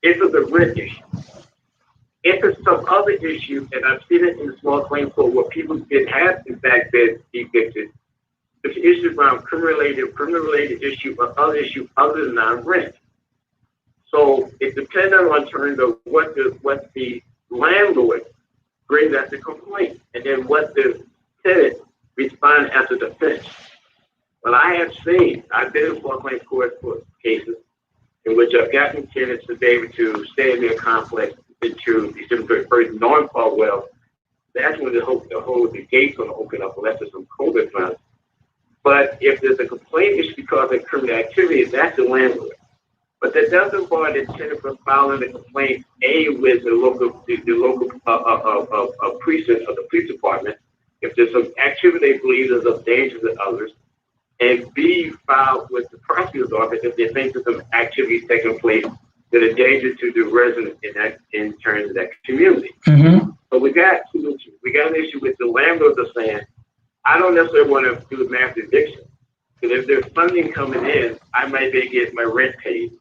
is the rent issue. If it's some other issue, and I've seen it in the small claims court where people have in fact been evicted, it's issues around criminal-related issue or other issue other than non-rent. So it depends on terms of what the landlord brings as a complaint, and then what the tenant responds as a defense. Well, I've been in small claims court for cases in which I've gotten tenants to be able to stay in their complex into December 31st, knowing full well that's when the gate's going to open up unless there's some COVID funds. But if there's a complaint issue because of criminal activity, that's the landlord. But that doesn't bar the tenant from filing the complaint, A, with the local precinct or the police department, if there's some activity they believe is of danger to others, and B, file with the prosecutor's office if they think that some activities taking place that are danger to the residents in terms of that community. Mm-hmm. So we got two issues. We got an issue with the landlords are saying, I don't necessarily want to do a mass eviction, because if there's funding coming in, I might be able to get my rent paid.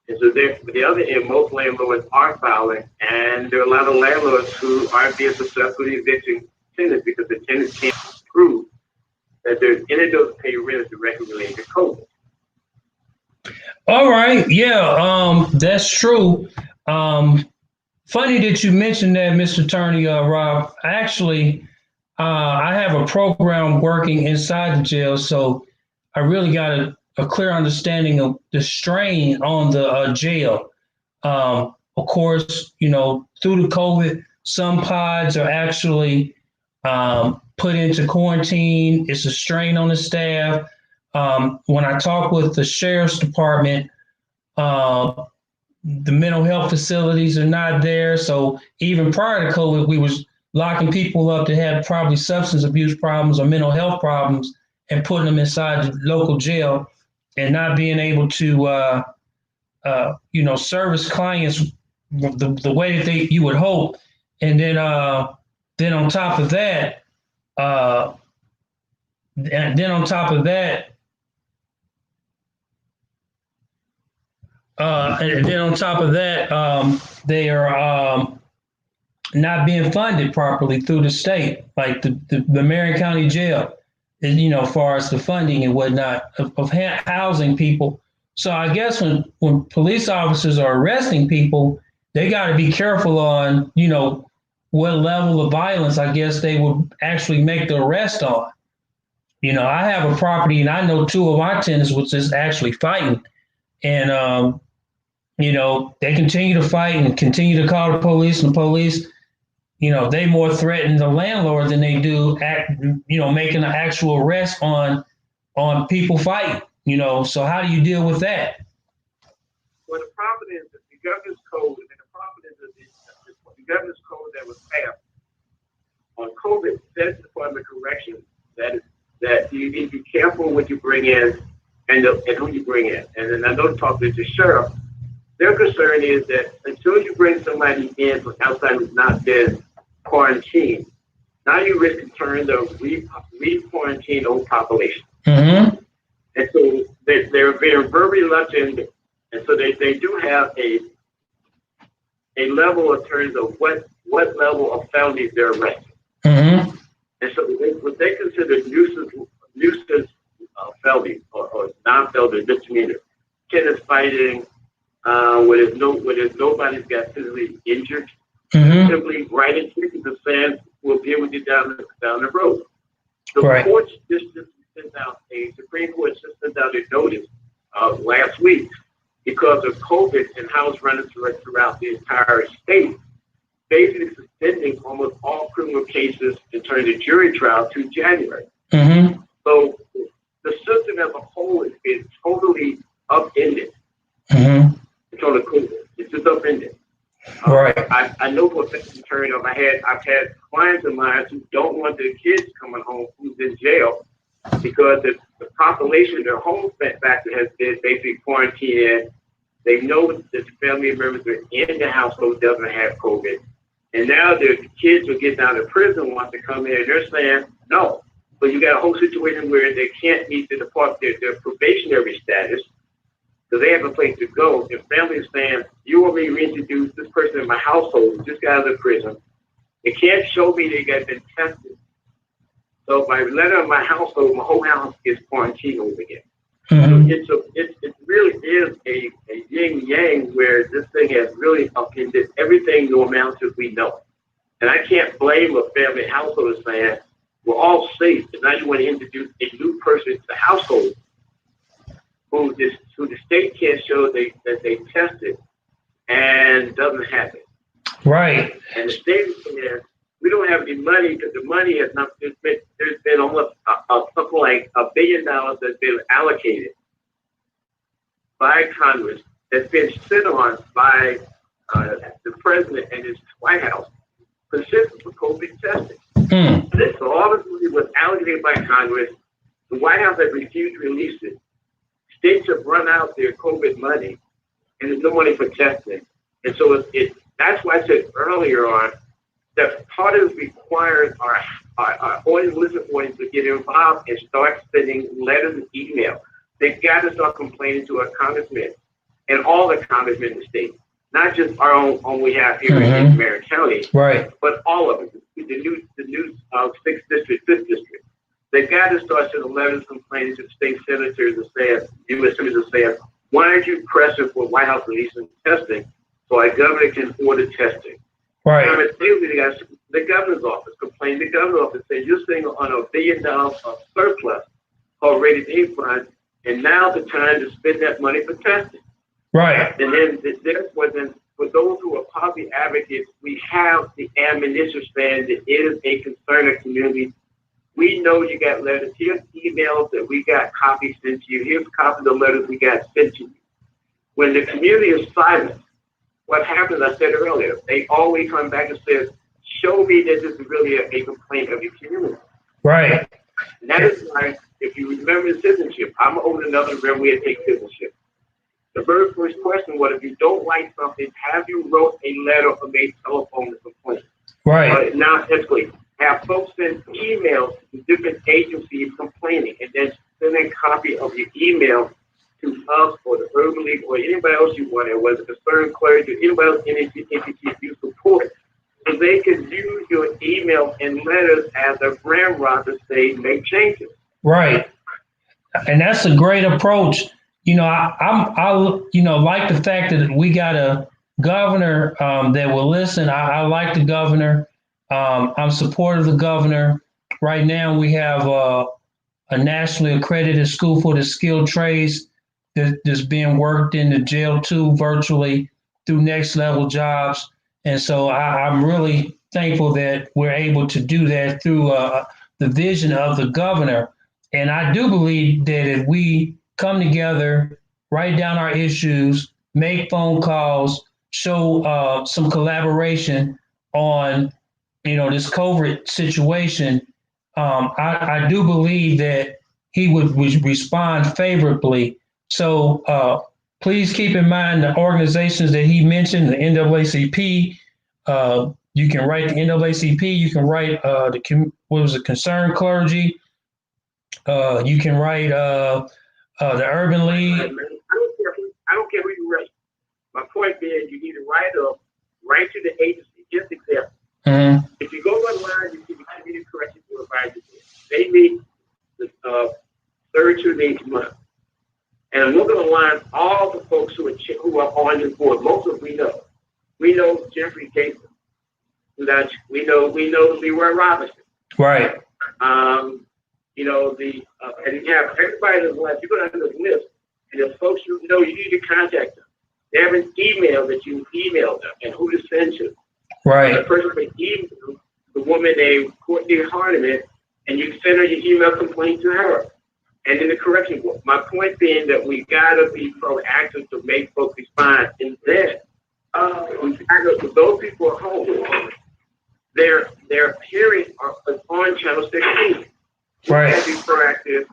And so for the other end, most landlords are filing, and there are a lot of landlords who aren't being successfully evicting tenants because the tenants can't prove that there's any of pay rent directly related to COVID. All right, yeah, that's true. Funny that you mentioned that, Mr. Attorney Rob. Actually, I have a program working inside the jail, so I really got a clear understanding of the strain on the jail. Of course, you know, through the COVID, some pods are actually put into quarantine. It's a strain on the staff. When I talk with the sheriff's department, the mental health facilities are not there. So even prior to COVID, we was locking people up that had probably substance abuse problems or mental health problems and putting them inside the local jail and not being able to, service clients the way that you would hope. And then on top of that, they are not being funded properly through the state, like the Marion County Jail, and as far as the funding and whatnot of housing people. So I guess when police officers are arresting people, they got to be careful on what level of violence I guess they would actually make the arrest on. I have a property and I know two of my tenants was just actually fighting, and they continue to fight and continue to call the police, and the police, they more threaten the landlord than they do making an actual arrest on people fighting, so how do you deal with that? Well, the problem is that the governor's code, and the problem is that the governor's code that was passed on COVID says the Department of Corrections that you need to be careful what you bring in and who you bring in. And then I know to talk to the sheriff, their concern is that until you bring somebody in from outside who's not been quarantined, now you risk in turn the re-quarantine old population. Mm-hmm. And so they're very reluctant, and so they do have a level in terms of what level of felonies they're arresting. Mm-hmm. And so what they consider nuisance felonies or non-felony misdemeanor, tennis fighting, where nobody's got physically injured, mm-hmm. simply writing tickets and saying we'll deal with you down the road. The right. court just sent out a Supreme Court just sent out a notice last week because of COVID and how it's running throughout the entire state, basically suspending almost all criminal cases in terms of jury trial to January. Mm-hmm. So the system as a whole has been totally upended. Mm-hmm. It's on the COVID. It's just upended. Right. I know for a fact, I've had clients of mine who don't want their kids coming home who's in jail because the population, their home factor has been basically quarantined. They know that the family members are in the household doesn't have COVID. And now their kids will get down to prison once they come in. They're saying no. But you got a whole situation where they can't meet their probationary status because they have a place to go. Their family is saying, you want me to reintroduce this person in my household who just got out of prison. They can't show me they got been tested. So if I let her in my household, my whole house gets quarantined over again. Mm-hmm. So it really is a yin yang where this thing has really upended everything normality we know. And I can't blame a family household saying we're all safe, but now you want to introduce a new person to the household who the state can't show that they tested and doesn't have it. Right. And the state says we don't have any money because the money has not. There's been almost something like $1 billion that's been allocated by Congress that's been sit on by the president and his White House, specifically for COVID testing. Mm. So all this money was allocated by Congress. The White House has refused to release it. States have run out their COVID money, and there's no money for testing. And so that's why I said earlier on that part of it requires our audience, listening audience to get involved and start sending letters and emails. They've got to start complaining to our congressmen and all the congressmen in the state, not just our own we have here mm-hmm. in Marion County, right, but all of it, the new 6th district, 5th district. They've got to start sending letters complaining to the state senators and saying, U.S. senators saying, why aren't you pressing for White House releasing testing so our governor can order testing? Right. The governor's office complained. The governor's office said, you're sitting on $1 billion of surplus already in funds, and now's the time to spend that money for testing. Right. And then therefore, for those who are poverty advocates, we have the ammunition saying that it is a concern of community. We know you got letters. Here's emails that we got copies sent to you. Here's copies of letters we got sent to you. When the community is silent, what happens, I said earlier, they always come back and say, show me that this is really a complaint of your community. Right. And that is why, if you remember citizenship, I'm old enough to remember we had to take citizenship. The very first question was, if you don't like something, have you wrote a letter or made telephone complaint? Right. Now, typically, have folks send emails to different agencies complaining, and then send a copy of your email to us or the Urban League or anybody else you want, whether it's concerned clergy or anybody else in NACP you support, so they can use your email and letters as a ramrod to say make changes. Right. And that's a great approach. You know, I you know, like the fact that we got a governor that will listen. I like the governor. I'm supportive of the governor. Right now, we have a nationally accredited school for the skilled trades that's being worked in the jail too, virtually through Next Level Jobs. And so I'm really thankful that we're able to do that through the vision of the governor. And I do believe that if we come together, write down our issues, make phone calls, show some collaboration on, you know, this COVID situation, I do believe that he would respond favorably. So please keep in mind the organizations that he mentioned, the NAACP. You can write the NAACP. You can write Concerned Clergy. You can write the Urban League. I don't care who you write. My point being, you need to write to the agency. Just example. Mm-hmm. If you go online, you see the Community Corrections Advisory Board. They meet the third Tuesday each month. And I'm looking online all the folks who are on this board. Most of them we know. We know Jeffrey Gates. We know Leroy Robinson. Right. You know, and you have everybody that's left. You go down this list, and the folks you know, you need to contact them. They have an email that you emailed them and who to send to. Right. The person may email the woman named Courtney Hardiman, and you can send her your email complaint to her. And in the correction board. My point being that we gotta be proactive to make folks respond. And then for those people at home, their hearing is on channel 16. Right. You gotta be proactive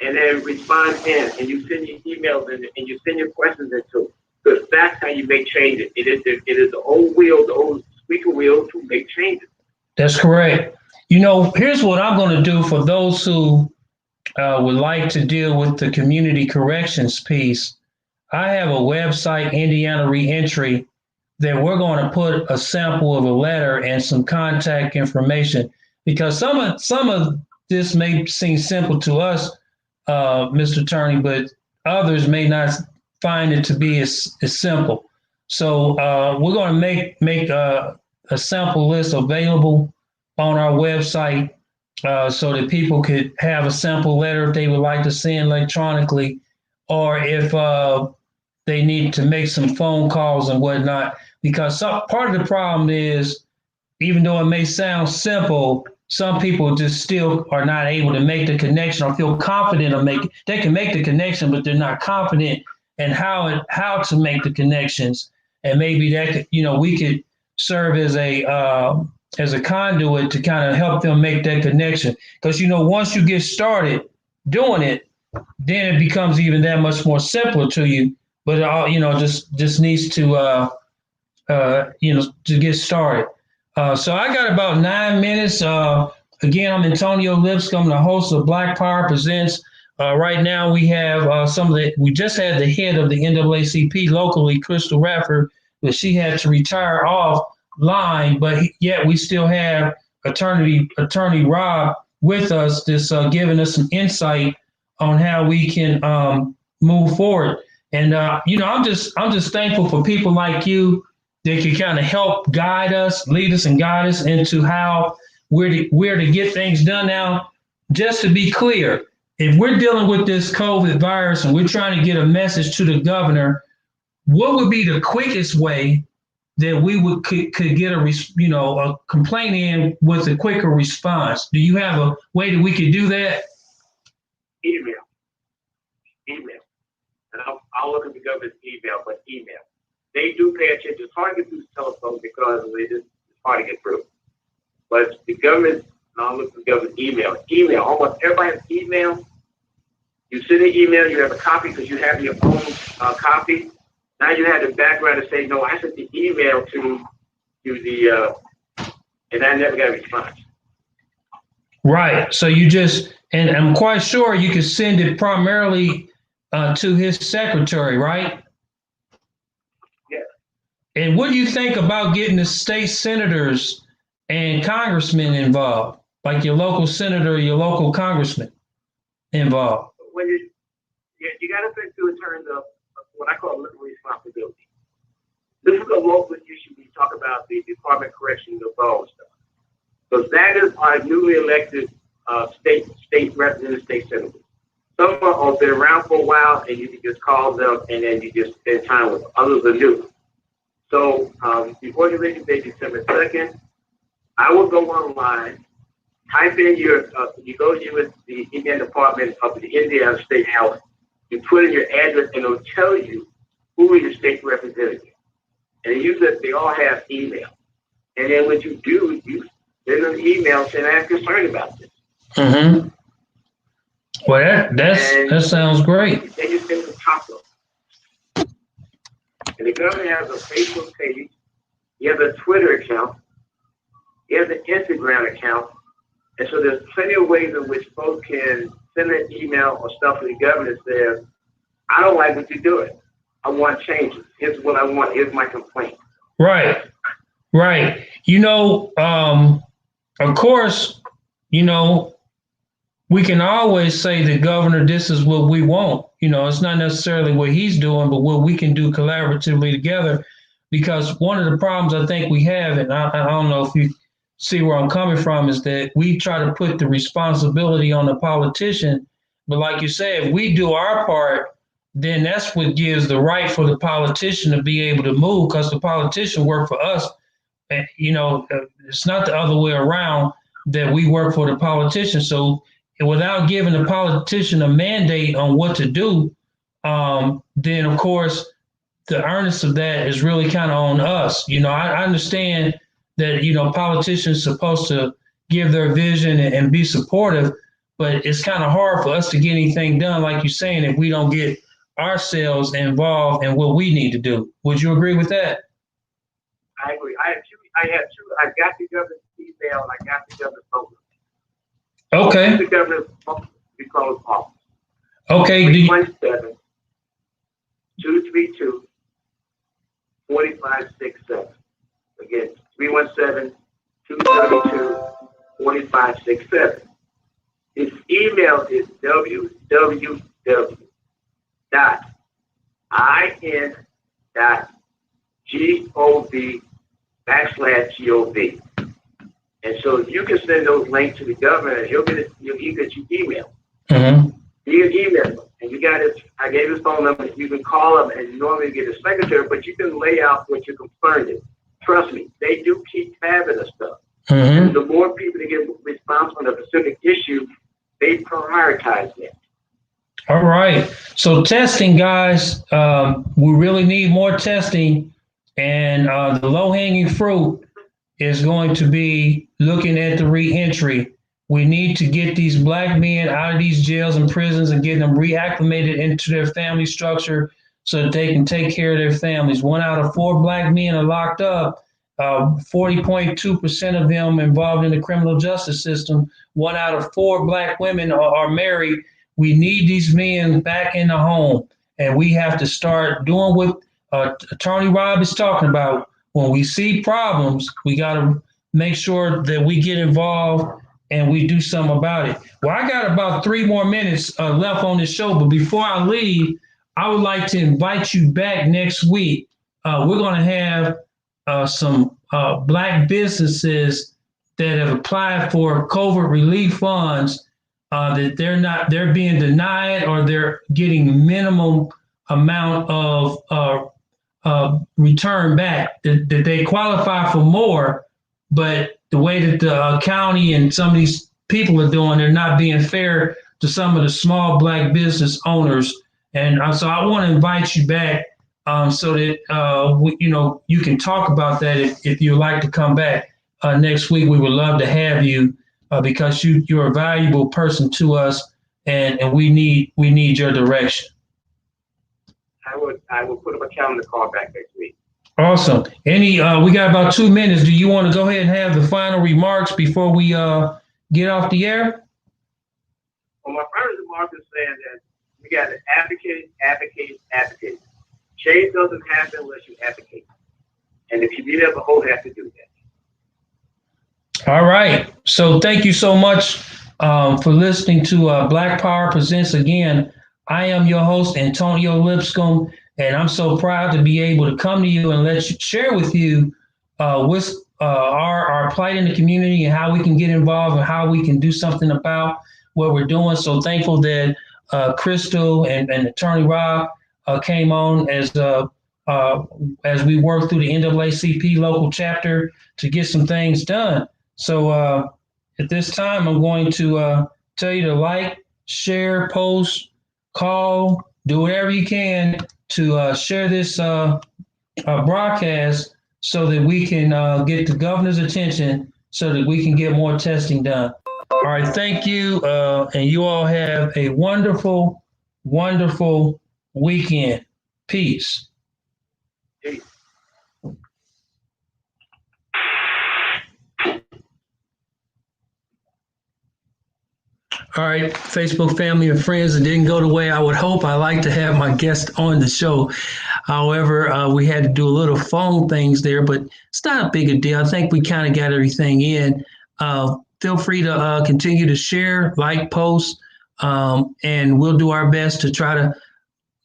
and then respond in, and you send your emails in, and you send your questions into, because that's how you make changes. It is the old wheel, the old squeaker wheel to make changes. That's correct. You know, here's what I'm going to do for those who would like to deal with the community corrections piece. I have a website, Indiana Reentry, that we're going to put a sample of a letter and some contact information, because some of this may seem simple to us, Mr. Attorney, but others may not find it to be as simple. So we're going to make a sample list available on our website so that people could have a sample letter if they would like to send electronically, or if they need to make some phone calls and whatnot. Because part of the problem is, even though it may sound simple, some people just still are not able to make the connection or feel confident of making. They can make the connection, but they're not confident in how to make the connections. And maybe that could, you know, we could serve as a conduit to kind of help them make that connection. Because, you know, once you get started doing it, then it becomes even that much more simpler to you. But it all, you know, just needs to to get started. So I got about 9 minutes. Again, I'm Antonio Lipscomb, the host of Black Power Presents. Right now we have we just had the head of the NAACP locally, Crystal Radford, but she had to retire offline, but yet we still have Attorney Rob with us, just giving us some insight on how we can move forward. And you know, I'm just thankful for people like you that can kind of help guide us, lead us and guide us into how where to get things done. Now, just to be clear, if we're dealing with this COVID virus and we're trying to get a message to the governor, what would be the quickest way that we could get a complaint in with a quicker response? Do you have a way that we could do that? Email. And I'll look at the governor's email, but email. they do pay attention. It's hard to get through the telephone because it's hard to get through. But the government, now look at the government email. Almost everybody has email. You send an email, you have a copy because you have your own copy. Now you have the background to say, no, I sent the email to the, and I never got a response. Right. So you just, and I'm quite sure you can send it primarily to his secretary, right? Yes. And what do you think about getting the state senators and congressmen involved, like your local senator, your local congressman involved? When you got to think through in terms of what I call local responsibility. This is a local issue. We talk about the Department of Corrections involved stuff. Because that is our newly elected state representatives, state senators. Some have been around for a while, and you can just call them, and then you just spend time with them. Others are new. So before the election day, December 2nd, I will go online, type in you go to the Indiana Department of the Indiana State House, you put in your address, and it'll tell you who is your state representative. And usually they all have email. And then what you do, you send an email saying, I'm concerned about this. Mm-hmm. Well, that sounds great. Then you send the top of. And the government has a Facebook page. He has a Twitter account. He has an Instagram account. And so there's plenty of ways in which folks can send an email or stuff to the government that says, I don't like what you're doing. I want changes. Here's what I want. Here's my complaint. Right. Right. Of course, we can always say to the governor, this is what we want. It's not necessarily what he's doing, but what we can do collaboratively together. Because one of the problems I think we have, and I don't know if you see where I'm coming from, is that we try to put the responsibility on the politician. But like you said, if we do our part, then that's what gives the right for the politician to be able to move, because the politician work for us. And, it's not the other way around, that we work for the politician. So without giving the politician a mandate on what to do, then of course the earnest of that is really kind of on us. I understand that, politicians are supposed to give their vision and be supportive, but it's kind of hard for us to get anything done, like you're saying, if we don't get ourselves involved in what we need to do. Would you agree with that? I agree. I have two. I got the governor's email. I got the governor's phone. Okay. The governor's phone because office. Okay. 317-232-4567. Again, 317-232-4567. His email is www.in.gov/gov. And so you can send those links to the governor, and he'll get your email. Mm-hmm. You can email him, and you got his. I gave his phone number. You can call him, and you normally get a secretary, but you can lay out what your concern is. Trust me, they do keep tab of the stuff. Mm-hmm. The more people that get response on a specific issue, they prioritize that. All right. So testing, guys, we really need more testing, and the low-hanging fruit is going to be looking at the reentry. We need to get these Black men out of these jails and prisons and get them reacclimated into their family structure so that they can take care of their families. 1 out of 4 Black men are locked up. 40.2% of them involved in the criminal justice system. 1 out of 4 Black women are married. We need these men back in the home, and we have to start doing what Attorney Rob is talking about. When we see problems, we got to make sure that we get involved and we do something about it. Well, I got about 3 more minutes left on this show, but before I leave, I would like to invite you back next week. We're going to have some Black businesses that have applied for COVID relief funds that they're being denied, or they're getting minimum amount of return back, that they qualify for more, but the way that the county and some of these people are doing, they're not being fair to some of the small Black business owners. And so I want to invite you back so that you can talk about that if you'd like to come back next week. We would love to have you because you're a valuable person to us, and we need your direction. I will put up a calendar call back next week. Awesome. We got about 2 minutes. Do you want to go ahead and have the final remarks before we get off the air? Well, my final remark is saying that we got to advocate. Change doesn't happen unless you advocate. And if you need help, a whole have to do that. All right. So thank you so much for listening to Black Power Presents. Again, I am your host, Antonio Lipscomb, and I'm so proud to be able to come to you and share with you what's our plight in the community and how we can get involved and how we can do something about what we're doing. So thankful that Crystal and Attorney Rob came on as we work through the NAACP local chapter to get some things done. So at this time, I'm going to tell you to like, share, post, call, do whatever you can to share this broadcast so that we can get the governor's attention so that we can get more testing done. All right, thank you. And you all have a wonderful, wonderful weekend. Peace. Peace. All right, Facebook family and friends, it didn't go the way I would hope. I like to have my guest on the show. However, we had to do a little phone things there, but it's not a big a deal. I think we kind of got everything in. Feel free to continue to share, like, post, and we'll do our best to try to,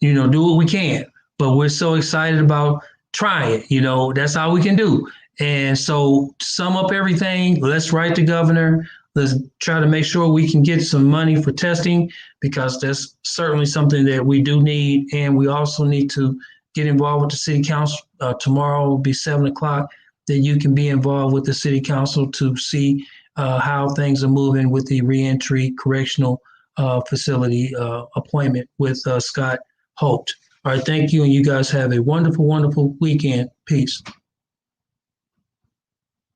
do what we can. But we're so excited about trying it. That's all we can do. And so to sum up everything, let's write the governor. Let's try to make sure we can get some money for testing because that's certainly something that we do need. And we also need to get involved with the city council. Tomorrow will be 7:00 that you can be involved with the city council to see how things are moving with the reentry correctional facility appointment with Scott Holt. All right, thank you. And you guys have a wonderful, wonderful weekend. Peace.